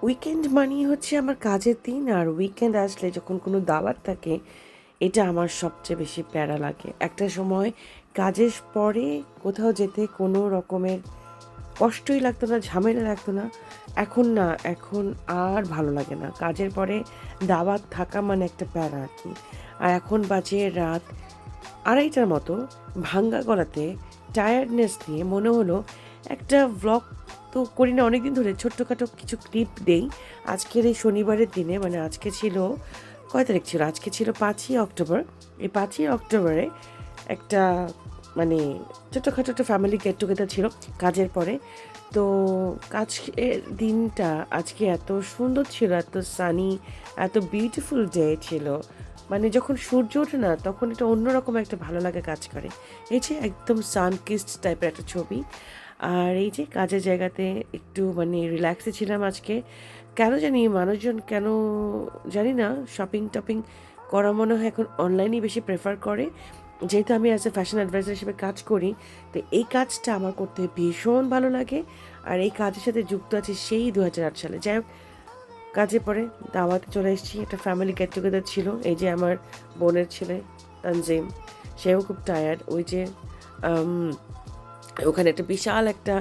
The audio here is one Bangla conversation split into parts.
উইকেন্ড মানেই হচ্ছে আমার কাজের দিন, আর উইকেন্ড আসলে যখন কোনো দাওয়াত থাকে এটা আমার সবচেয়ে বেশি প্যারা লাগে। একটা সময় কাজের পরে কোথাও যেতে কোনো রকমের কষ্টই লাগতো না, ঝামেলা লাগতো না। এখন না, এখন আর ভালো লাগে না। কাজের পরে দাওয়াত থাকা মানে একটা প্যারা আর কি। আর এখন বাজে রাত 2:30টার মতো। ভাঙ্গা গলাতে টায়ার্ডনেস নিয়ে মনে হলো একটা ভ্লগ তো করি না অনেক দিন ধরে, ছোট্টখাটো কিছু ক্লিপ দেই আজকের এই শনিবারের দিনে। মানে আজকে ছিল কয় তারিখ ছিল, আজকে ছিল 5ই অক্টোবর। এই 5ই অক্টোবরে একটা মানে ছোট্টখাটো একটা ফ্যামিলি গেট টুগেদার ছিল কাজের পরে। তো কাজের দিনটা আজকে এত সুন্দর ছিল, এত সানি, এত বিউটিফুল ডে ছিল। মানে যখন সূর্য ওঠে না তখন এটা অন্যরকম একটা ভালো লাগা কাজ করে। এই যে একদম সানকিসড টাইপের একটা ছবি। আর এই যে কাজের জায়গাতে একটু মানে রিল্যাক্সে ছিলাম আজকে। কেন জানি মানুষজন কেন জানি না শপিং টপিং করা মনে হয় এখন অনলাইনেই বেশি প্রেফার করে। যেহেতু আমি অ্যাজ এ ফ্যাশন অ্যাডভাইজার হিসেবে কাজ করি, তো এই কাজটা আমার করতে ভীষণ ভালো লাগে। আর এই কাজের সাথে যুক্ত আছে সেই 2008 সালে। যাই হোক, কাজে পরে দাওয়াতে চলে এসেছি, একটা ফ্যামিলি গেট টুগেদার ছিল। এই যে আমার বোনের ছেলে তানজিম, সেও খুব টায়ার্ড। ওই যে ওখানে একটা বিশাল একটা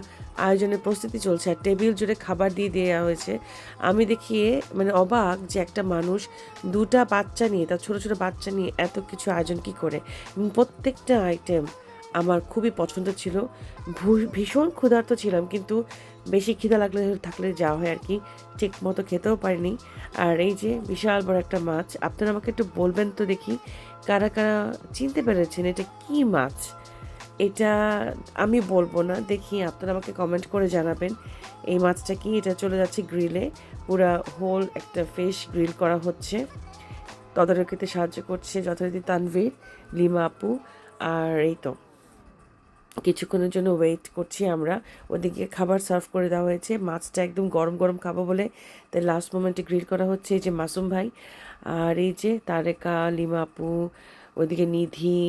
আয়োজনের প্রস্তুতি চলছে, আর টেবিল জুড়ে খাবার দিয়ে দেওয়া হয়েছে। আমি দেখিয়ে মানে অবাক যে একটা মানুষ 2টা বাচ্চা নিয়ে, তার ছোটো ছোটো বাচ্চা নিয়ে এত কিছু আয়োজন কী করে। এবং প্রত্যেকটা আইটেম আমার খুবই পছন্দ ছিল। ভীষণ ক্ষুধার্ত ছিলাম, কিন্তু বেশি খিদা থাকলে যাওয়া হয় আর কি, ঠিক মতো খেতেও পারিনি। আর এই যে বিশাল বড় একটা মাছ, আপনারা আমাকে একটু বলবেন তো দেখি কারা কারা চিনতে পেরেছেন এটা কী মাছ। এটা আমি বলবো না, দেখি আপনারা আমাকে কমেন্ট করে জানাবেন এই মাছটা কি। এটা চলে যাচ্ছে গ্রিলে, পুরা হোল একটা ফিশ গ্রিল করা হচ্ছে। তদারকিতে সাহায্য করছে যথারীতি তানভীর, লিমা আপু। আর এই তো কিছুক্ষণের জন্য ওয়েট করছি আমরা। ওদিকে খাবার সার্ভ করে দেওয়া হয়েছে, মাছটা একদম গরম গরম খাবো বলে তাই লাস্ট মোমেন্টে গ্রিল করা হচ্ছে। এই যে মাসুম ভাই, আর এই যে তারেকা, লিমা আপু, ওইদিকে নিধি,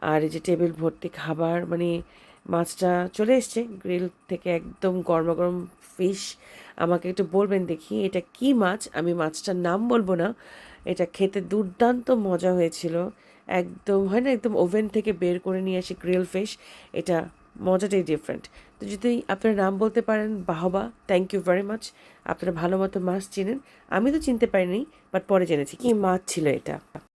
আর এই যে টেবিল ভর্তি খাবার। মানে মাছটা চলে এসছে গ্রিল থেকে, একদম গরমা গরম ফিশ। আমাকে একটু বলবেন দেখি এটা কি মাছ। আমি মাছটার নাম বলবো না, এটা খেতে দুর্দান্ত মজা হয়েছিল। একদম হয় না, একদম ওভেন থেকে বের করে নিয়ে আসি গ্রিল ফিশ। এটা মজাটাই ডিফারেন্ট। তো যদি আপনারা নাম বলতে পারেন বাহবা, থ্যাংক ইউ ভেরি মাচ। আপনারা ভালো মতো মাছ চিনেন, আমি তো চিনতে পারিনি, বাট পরে জেনেছি কি মাছ ছিল এটা।